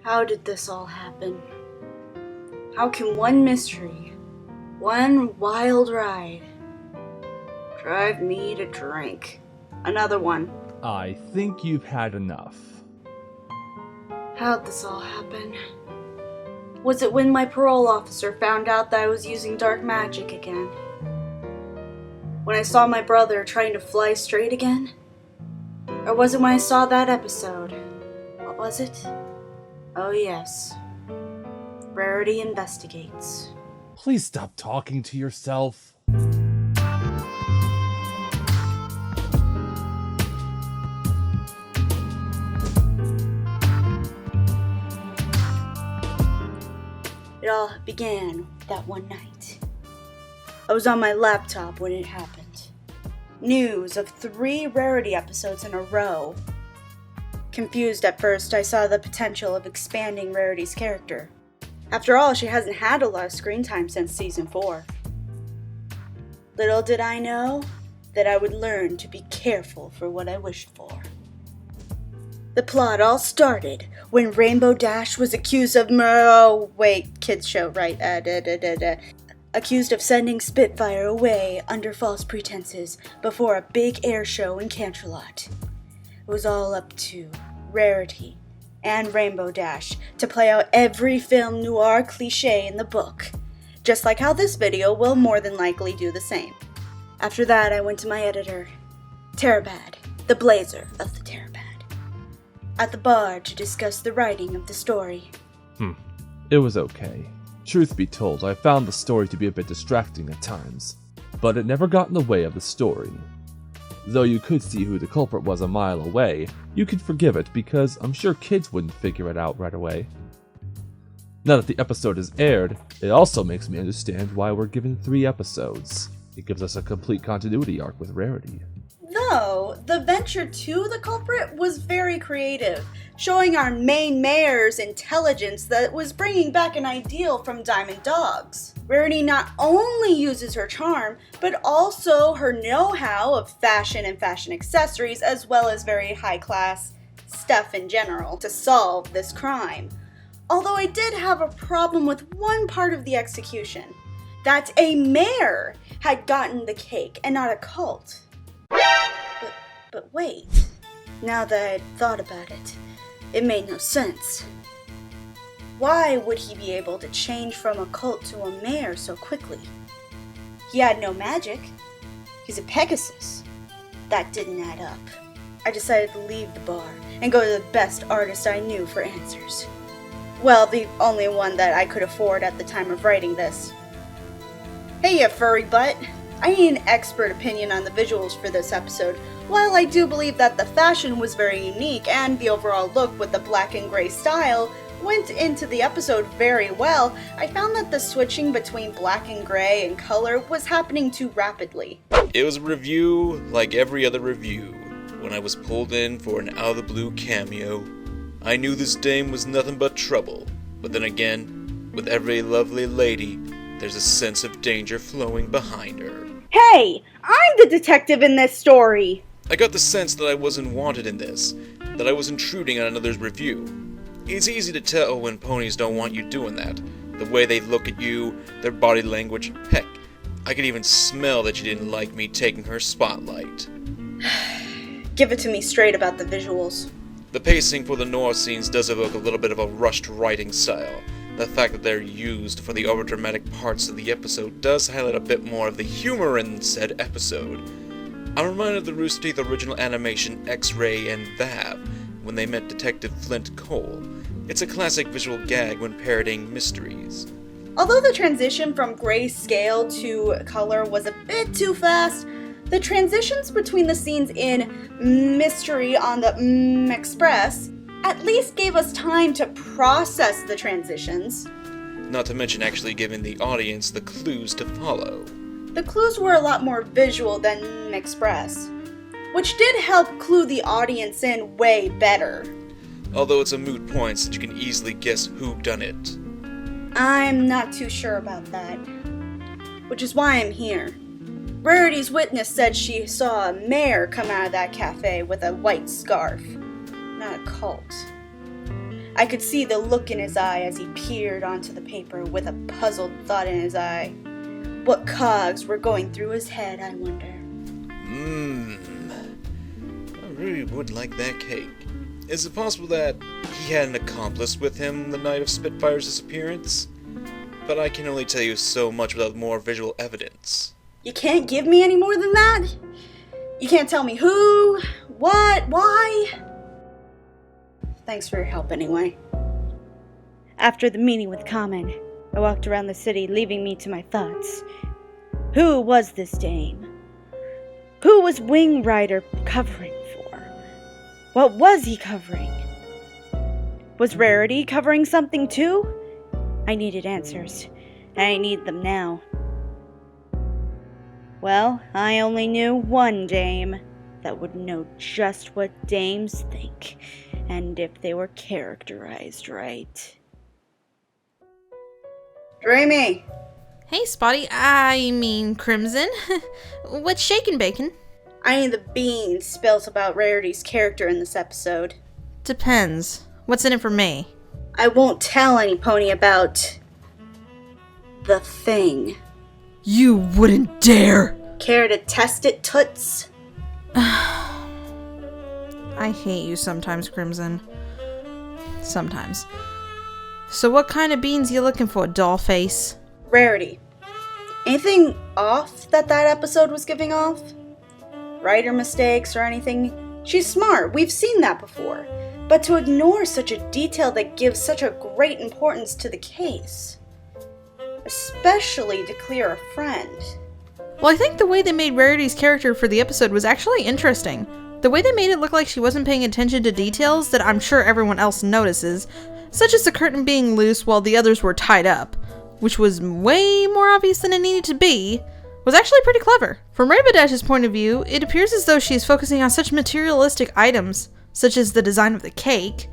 How did this all happen? How can one mystery, one wild ride, drive me to drink another one? I think you've had enough. How'd this all happen? Was it when my parole officer found out that I was using dark magic again? When I saw my brother trying to fly straight again? Or was it when I saw that episode? What was it? Oh yes. Rarity investigates. Please stop talking to yourself. It all began that one night. I was on my laptop when it happened. News of 3 Rarity episodes in a row. Confused at first, I saw the potential of expanding Rarity's character. After all, she hasn't had a lot of screen time since season 4. Little did I know that I would learn to be careful for what I wished for. The plot all started when Rainbow Dash was accused of kids show, right? Accused of sending Spitfire away under false pretenses before a big air show in Canterlot. It was all up to Rarity and Rainbow Dash to play out every film noir cliche in the book, just like how this video will more than likely do the same. After that, I went to my editor, Terabad, the blazer of the Terabad, at the bar to discuss the writing of the story. It was okay. Truth be told, I found the story to be a bit distracting at times, but it never got in the way of the story. Though you could see who the culprit was a mile away, you could forgive it because I'm sure kids wouldn't figure it out right away. Now that the episode is aired, it also makes me understand why we're given 3 episodes. It gives us a complete continuity arc with Rarity. Though, the venture to the culprit was very creative, showing our main mayor's intelligence that was bringing back an ideal from Diamond Dogs. Rarity not only uses her charm, but also her know-how of fashion and fashion accessories, as well as very high-class stuff in general, to solve this crime. Although I did have a problem with one part of the execution, that a mayor had gotten the cake and not a cult. But wait, now that I'd thought about it, it made no sense. Why would he be able to change from a cult to a mayor so quickly? He had no magic. He's a Pegasus. That didn't add up. I decided to leave the bar and go to the best artist I knew for answers. Well, the only one that I could afford at the time of writing this. Hey, you furry butt! I need an expert opinion on the visuals for this episode. While I do believe that the fashion was very unique and the overall look with the black and gray style went into the episode very well, I found that the switching between black and gray and color was happening too rapidly. It was a review like every other review. When I was pulled in for an out-of-the-blue cameo, I knew this dame was nothing but trouble. But then again, with every lovely lady, there's a sense of danger flowing behind her. Hey! I'm the detective in this story! I got the sense that I wasn't wanted in this, that I was intruding on another's review. It's easy to tell when ponies don't want you doing that. The way they look at you, their body language, heck, I could even smell that she didn't like me taking her spotlight. Give it to me straight about the visuals. The pacing for the noir scenes does evoke a little bit of a rushed writing style. The fact that they're used for the overdramatic parts of the episode does highlight a bit more of the humor in said episode. I'm reminded of the Rooster Teeth original animation X-Ray and Vav when they met Detective Flint Cole. It's a classic visual gag when parodying mysteries. Although the transition from grayscale to color was a bit too fast, the transitions between the scenes in Mystery on the Express at least gave us time to process the transitions. Not to mention actually giving the audience the clues to follow. The clues were a lot more visual than Express, which did help clue the audience in way better. Although it's a moot point since you can easily guess who done it. I'm not too sure about that, which is why I'm here. Rarity's witness said she saw a mayor come out of that cafe with a white scarf, not a cult. I could see the look in his eye as he peered onto the paper with a puzzled thought in his eye. What cogs were going through his head, I wonder. I really would like that cake. Is it possible that he had an accomplice with him the night of Spitfire's disappearance? But I can only tell you so much without more visual evidence. You can't give me any more than that? You can't tell me who, what, why? Thanks for your help anyway. After the meeting with Common, I walked around the city, leaving me to my thoughts. Who was this dame? Who was Wing Rider covering for? What was he covering? Was Rarity covering something too? I needed answers, and I need them now. Well, I only knew one dame that would know just what dames think, and if they were characterized right. Dreamy! Hey, Spotty. I mean, Crimson. What's shakin' bacon? I need the beans spelt about Rarity's character in this episode. Depends. What's in it for me? I won't tell any pony about the thing. You wouldn't dare! Care to test it, Toots? I hate you sometimes, Crimson. Sometimes. So what kind of beans you looking for, dollface? Rarity. Anything off that episode was giving off? Writer mistakes or anything? She's smart, we've seen that before. But to ignore such a detail that gives such a great importance to the case. Especially to clear a friend. Well, I think the way they made Rarity's character for the episode was actually interesting. The way they made it look like she wasn't paying attention to details that I'm sure everyone else notices, such as the curtain being loose while the others were tied up, which was way more obvious than it needed to be, was actually pretty clever. From Rainbow Dash's point of view, it appears as though she is focusing on such materialistic items, such as the design of the cake,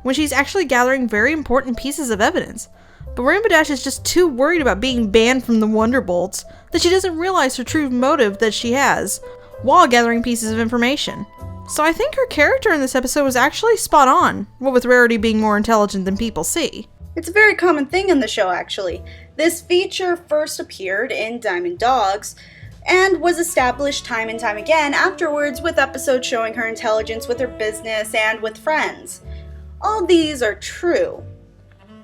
when she's actually gathering very important pieces of evidence. But Rainbow Dash is just too worried about being banned from the Wonderbolts that she doesn't realize her true motive that she has while gathering pieces of information. So I think her character in this episode was actually spot on, what with Rarity being more intelligent than people see. It's a very common thing in the show, actually. This feature first appeared in Diamond Dogs, and was established time and time again afterwards with episodes showing her intelligence with her business and with friends. All these are true.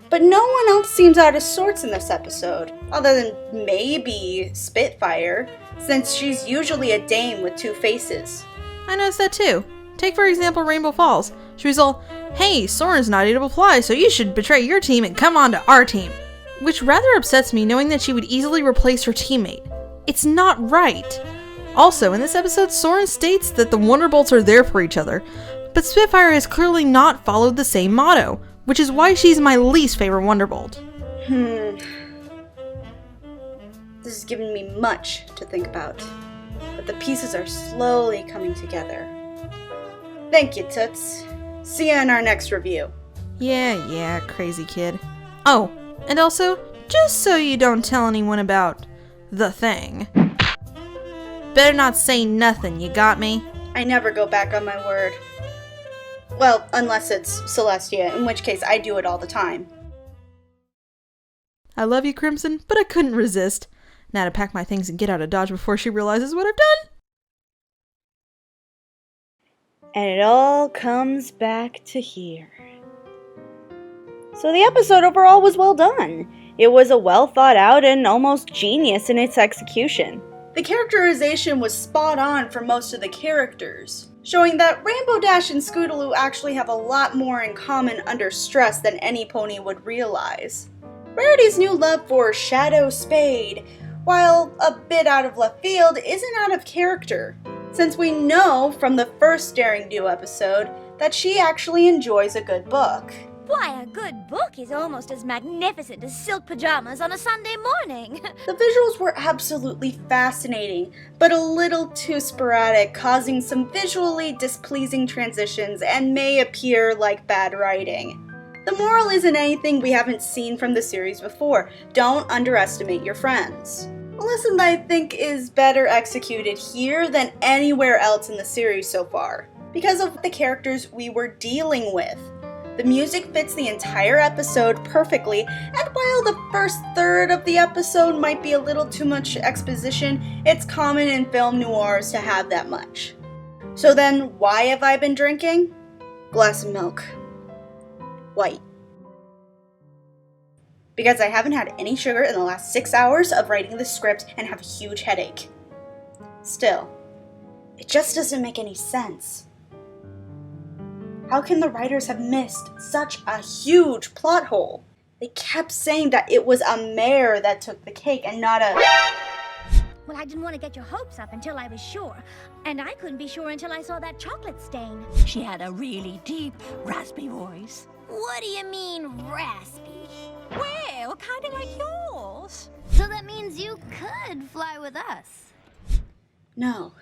But no one else seems out of sorts in this episode, other than maybe Spitfire, since she's usually a dame with two faces. I noticed that too. Take for example Rainbow Falls. She was all, hey, Soren's not able to fly, so you should betray your team and come on to our team. Which rather upsets me knowing that she would easily replace her teammate. It's not right. Also, in this episode, Soren states that the Wonderbolts are there for each other, but Spitfire has clearly not followed the same motto, which is why she's my least favorite Wonderbolt. This is giving me much to think about, but the pieces are slowly coming together. Thank you, Toots. See you in our next review. Yeah, crazy kid. Oh, and also, just so you don't tell anyone about the thing. Better not say nothing, you got me? I never go back on my word. Well, unless it's Celestia, in which case I do it all the time. I love you, Crimson, but I couldn't resist. Now to pack my things and get out of Dodge before she realizes what I've done. And it all comes back to here. So the episode overall was well done. It was a well thought out and almost genius in its execution. The characterization was spot on for most of the characters, showing that Rainbow Dash and Scootaloo actually have a lot more in common under stress than any pony would realize. Rarity's new love for Shadow Spade, while a bit out of left field, isn't out of character, since we know from the first Daring Do episode that she actually enjoys a good book. Why, a good book is almost as magnificent as silk pajamas on a Sunday morning. The visuals were absolutely fascinating, but a little too sporadic, causing some visually displeasing transitions and may appear like bad writing. The moral isn't anything we haven't seen from the series before. Don't underestimate your friends. A lesson that I think is better executed here than anywhere else in the series so far, because of the characters we were dealing with. The music fits the entire episode perfectly, and while the first third of the episode might be a little too much exposition, it's common in film noirs to have that much. So then, why have I been drinking? Glass of milk. White. Because I haven't had any sugar in the last 6 hours of writing the script and have a huge headache. Still, it just doesn't make any sense. How can the writers have missed such a huge plot hole? They kept saying that it was a mare that took the cake and not a... Well, I didn't want to get your hopes up until I was sure. And I couldn't be sure until I saw that chocolate stain. She had a really deep, raspy voice. What do you mean, raspy? Well, kind of like yours. So that means you could fly with us. No,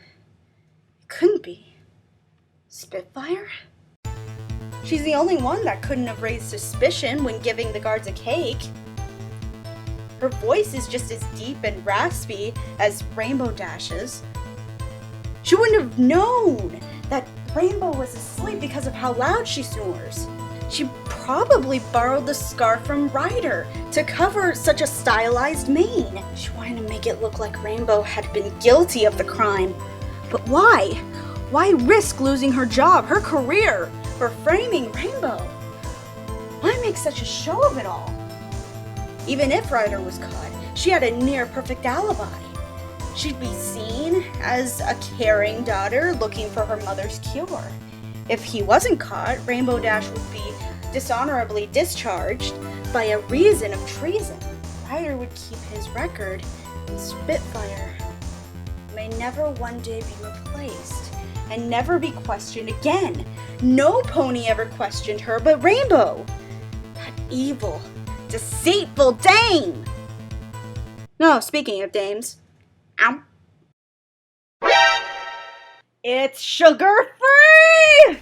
it couldn't be. Spitfire? She's the only one that couldn't have raised suspicion when giving the guards a cake. Her voice is just as deep and raspy as Rainbow Dash's. She wouldn't have known that Rainbow was asleep because of how loud she snores. She probably borrowed the scarf from Ryder to cover such a stylized mane. She wanted to make it look like Rainbow had been guilty of the crime. But why? Why risk losing her job, her career, for framing Rainbow? Why make such a show of it all? Even if Ryder was caught, she had a near-perfect alibi. She'd be seen as a caring daughter looking for her mother's cure. If he wasn't caught, Rainbow Dash would be dishonorably discharged by a reason of treason. Ryder would keep his record, and Spitfire may never one day be replaced and never be questioned again. No pony ever questioned her but Rainbow. That evil, deceitful dame! No, speaking of dames, ow. It's sugar-free!